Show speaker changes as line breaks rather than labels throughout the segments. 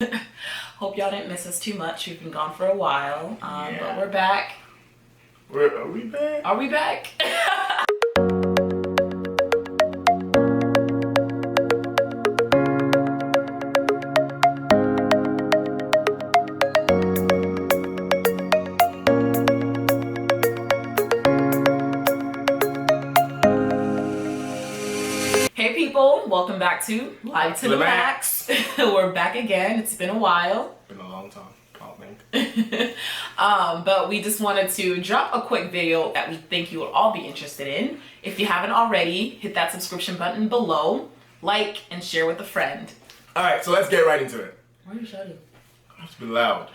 Hope y'all didn't miss us too much. We've been gone for a while, but we're back.
Are we back?
Are we back? Hey people, welcome back to Live to the Max. We're back again. It's been a while.
Been a long time, I think.
But we just wanted to drop a quick video that we think you will all be interested in. If you haven't already, hit that subscription button below, like, and share with a friend.
Alright, so let's get right into it.
Why are you shouting?
I have to be loud.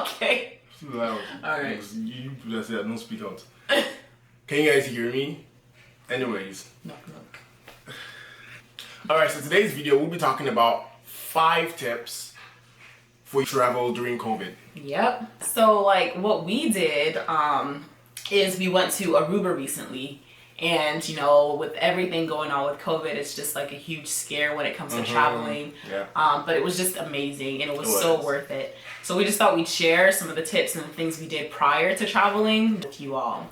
Okay.
Too loud.
Alright.
You just said don't speak out. Can you guys hear me? Anyways.
Knock.
Alright, so today's video we'll be talking about 5 tips for travel during COVID.
Yep. So like what we did is we went to Aruba recently, and you know, with everything going on with COVID, it's just like a huge scare when it comes to traveling.
Yeah.
But it was just amazing, and it was so worth it. So we just thought we'd share some of the tips and the things we did prior to traveling with you all.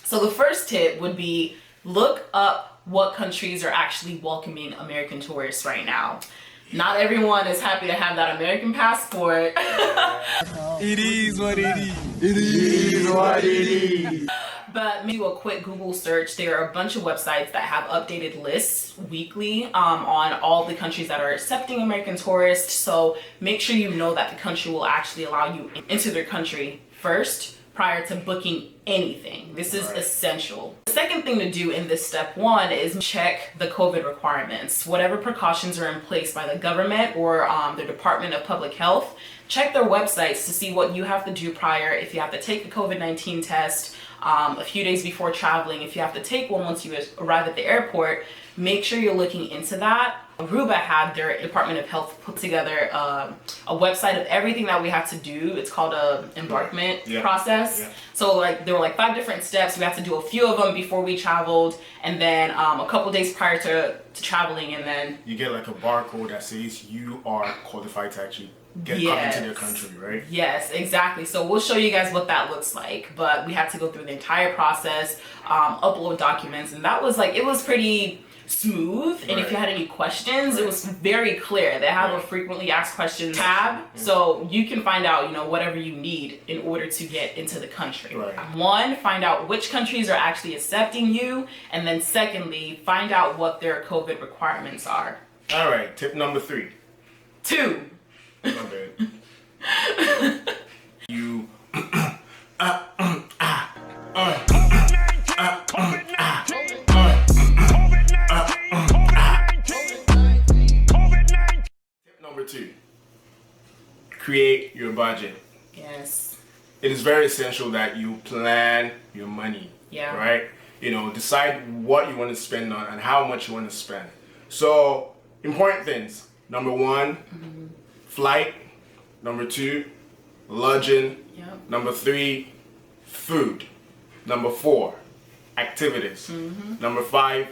So the first tip would be look up what countries are actually welcoming American tourists right now. Not everyone is happy to have that American passport.
It is what it is.
It is what it is.
But maybe a quick Google search. There are a bunch of websites that have updated lists weekly on all the countries that are accepting American tourists. So make sure you know that the country will actually allow you into their country first prior to booking anything. This is essential. The second thing to do in this step 1 is check the COVID requirements. Whatever precautions are in place by the government or the Department of Public Health, check their websites to see what you have to do prior. If you have to take a COVID-19 test a few days before traveling, if you have to take one once you arrive at the airport, make sure you're looking into that. Aruba had their Department of Health put together a website of everything that we have to do. It's called a embarkment process. Yeah. So like there were like 5 different steps. We had to do a few of them before we traveled, and then a couple days prior to traveling, and then
you get like a barcode that says you are qualified to actually come into their country, right?
Yes, exactly. So we'll show you guys what that looks like. But we had to go through the entire process, upload documents, and that was like, it was pretty smooth. And if you had any questions, it was very clear. They have a frequently asked questions tab, so you can find out, you know, whatever you need in order to get into the country. 1, find out which countries are actually accepting you, and then secondly, find out what their COVID requirements are.
All right, tip number 3.
2.
My bad. You Tip number 2. Create your budget.
Yes.
It is very essential that you plan your money.
Yeah.
Right? You know, decide what you want to spend on and how much you want to spend. So, important things. Number 1, flight. Number 2, lodging.
Yep.
Number 3, food. Number 4, activities. Number 5,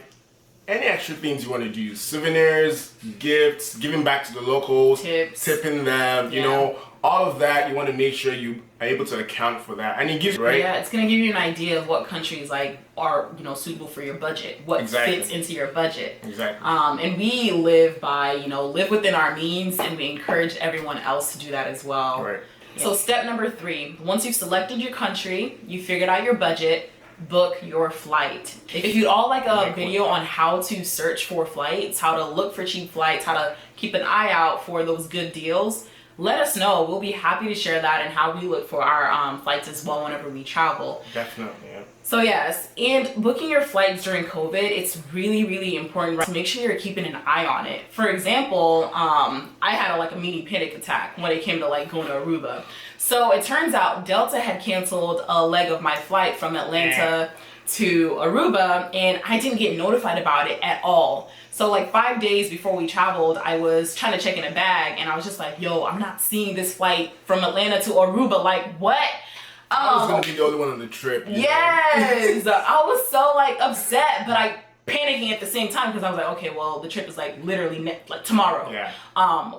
any extra things you want to do. Souvenirs, gifts, giving back to the locals, tipping them, you know, all of that. You want to make sure you are able to account for that. And it gives,
Yeah, it's going to give you an idea of what countries like are, you know, suitable for your budget, what fits into your budget.
Exactly.
And we live by, you know, live within our means, and we encourage everyone else to do that as well.
Right.
So step number 3, once you've selected your country, you figured out your budget, book your flight. If you'd all like a video on how to search for flights, how to look for cheap flights, how to keep an eye out for those good deals, let us know. We'll be happy to share that and how we look for our flights as well whenever we travel.
Definitely, yeah.
So yes, and booking your flights during COVID, it's really, really important to make sure you're keeping an eye on it. For example, I had a mini panic attack when it came to like going to Aruba. So it turns out Delta had canceled a leg of my flight from Atlanta to Aruba, and I didn't get notified about it at all. So like 5 days before we traveled, I was trying to check in a bag, and I was just like, yo, I'm not seeing this flight from Atlanta to Aruba. Like, what?
I was gonna be the only one on the trip.
Yes. I was so like upset, but I panicking at the same time because I was like, okay, well, the trip is like literally like tomorrow.
Yeah.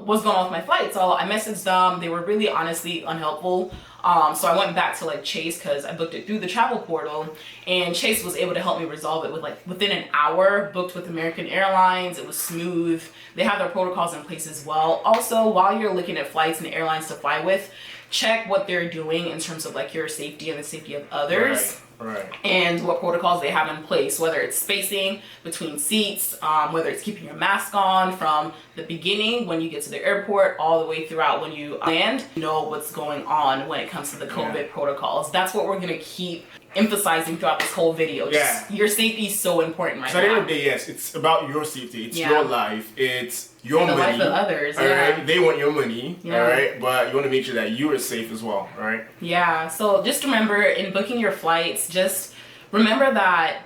What's going on with my flight? So I messaged them. They were really honestly unhelpful. So I went back to like Chase because I booked it through the travel portal, and Chase was able to help me resolve it with like within an hour. Booked with American Airlines. It was smooth. They have their protocols in place as well. Also, while you're looking at flights and airlines to fly with, check what they're doing in terms of like your safety and the safety of others.
Right.
And what protocols they have in place, whether it's spacing between seats, whether it's keeping your mask on from the beginning when you get to the airport all the way throughout when you land. Know what's going on when it comes to the COVID protocols. That's what we're going to keep emphasizing throughout this whole video. Just your safety is so important right now.
So at the end of the day, yes, it's about your safety. It's your life. It's your
and the
money.
life of others.
All right. They want your money.
Yeah.
All right. But you want to make sure that you are safe as well. All right.
Yeah. So just remember, in booking your flights, just remember that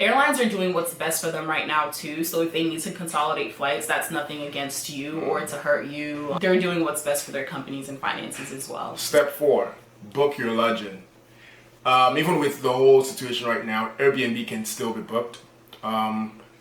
airlines are doing what's best for them right now too. So if they need to consolidate flights, that's nothing against you or to hurt you. They're doing what's best for their companies and finances as well.
Step 4, book your lodging. Even with the whole situation right now, Airbnb can still be booked.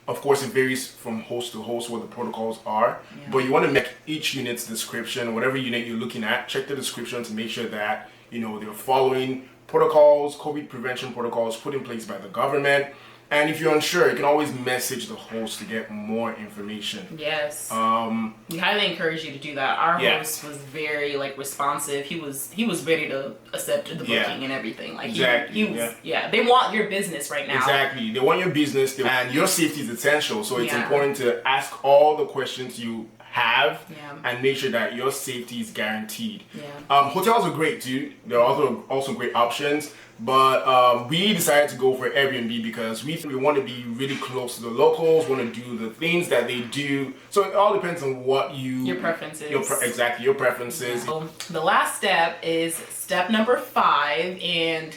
Of course, it varies from host to host what the protocols are, but you want to make each unit's description, whatever unit you're looking at, check the description to make sure that, you know, they're following protocols, COVID prevention protocols put in place by the government. And if you're unsure, you can always message the host to get more information.
Yes. We highly encourage you to do that. Our host was very like responsive. He was ready to accept the booking and everything. Like he was, they want your business right now.
Exactly. They want your business and your safety is essential. So it's important to ask all the questions you have and make sure that your safety is guaranteed. Hotels are great too. They're also great options. But we decided to go for Airbnb because we want to be really close to the locals, want to do the things that they do. So it all depends on what your preferences. Your preferences.
So the last step is step number 5, and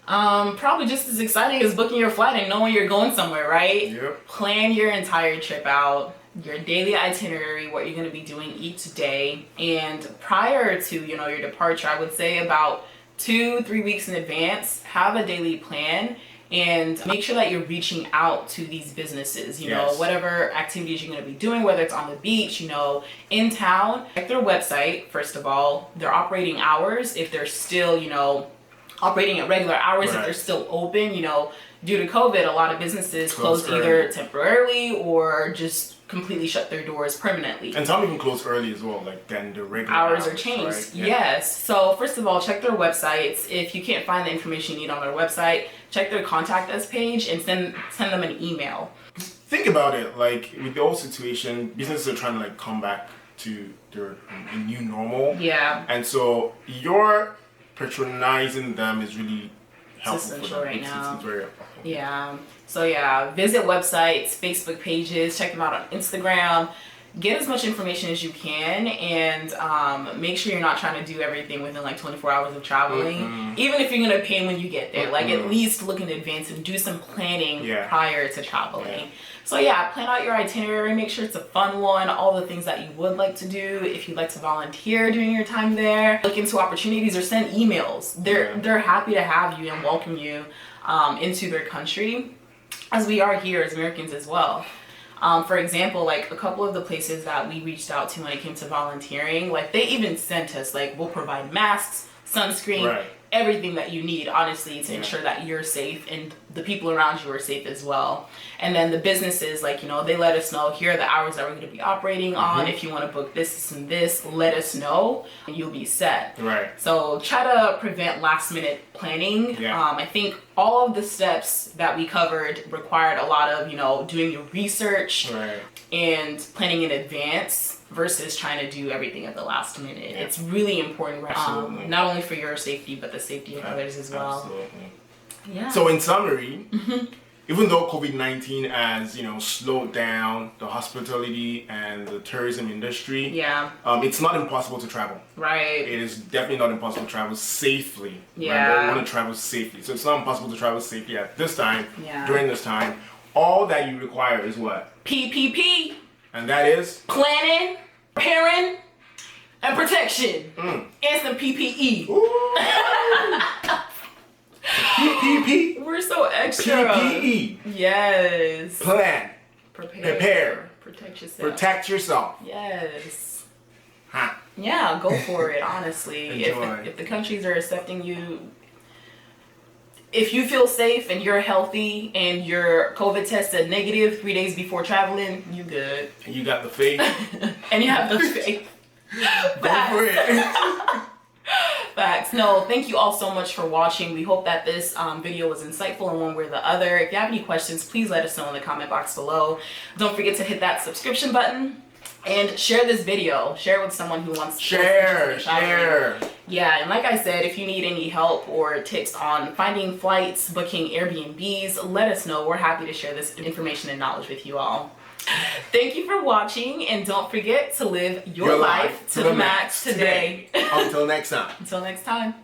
probably just as exciting as booking your flight and knowing you're going somewhere, right?
Yep.
Plan your entire trip out. Your daily itinerary, what you're going to be doing each day, and prior to your departure, I would say about 2-3 weeks in advance, have a daily plan and make sure that you're reaching out to these businesses, you know, whatever activities you're going to be doing, whether it's on the beach, in town. Check their website, first of all, their operating hours, if they're still, operating at regular hours, if they're still open, due to COVID, a lot of businesses closed either temporarily or just completely shut their doors permanently.
And some even close early as well, like then the regular
hours are changed. Right? Yes. So first of all, check their websites. If you can't find the information you need on their website, check their contact us page and send them an email.
Think about it, like with the whole situation, businesses are trying to like come back to their new normal. Yeah. And so your patronizing them is really helpful for them.
Right now.
It's very helpful.
Yeah. So visit websites, Facebook pages, check them out on Instagram. Get as much information as you can, and make sure you're not trying to do everything within like 24 hours of traveling. Even if you're gonna pay when you get there, like at least look in advance and do some planning prior to traveling. So plan out your itinerary, make sure it's a fun one, all the things that you would like to do. If you'd like to volunteer during your time there, look into opportunities or send emails. They're happy to have you and welcome you into their country, as we are here as Americans as well. For example, like a couple of the places that we reached out to when it came to volunteering, like they even sent us, like, we'll provide masks, sunscreen, everything that you need, honestly, to ensure that you're safe and the people around you are safe as well. And then the businesses, like, they let us know, here are the hours that we're going to be operating on. If you want to book this and this, let us know and you'll be set. Right. So try to prevent last minute planning. I think all of the steps that we covered required a lot of, doing your research and planning in advance versus trying to do everything at the last minute. It's really important, not only for your safety, but the safety of others as well.
Absolutely.
Yeah.
So in summary, even though COVID-19 has, slowed down the hospitality and the tourism industry, it's not impossible to travel. Right. It is definitely not impossible to travel safely. Remember, we want to travel safely. So it's not impossible to travel safely at this time, during this time. All that you require is what? PPP. And that is? Planning, preparing, and protection. And some PPE. PPP.
We're so extra.
PPE.
Yes.
Plan. Prepare.
Protect yourself.
Protect yourself.
Yes.
Huh.
Yeah, go for it, honestly.
Enjoy.
If the countries are accepting you, if you feel safe and you're healthy and your COVID tested negative 3 days before traveling, you good.
And you got the faith.
And you have the faith.
Go for it.
Facts. No, thank you all so much for watching. We hope that this video was insightful in one way or the other. If you have any questions, please let us know in the comment box below. Don't forget to hit that subscription button and share this video. Share it with someone who wants to
share.
Yeah, and like I said, if you need any help or tips on finding flights, booking Airbnbs, let us know. We're happy to share this information and knowledge with you all. Thank you for watching, and don't forget to live your life to the max today.
Until next time.
Until next time.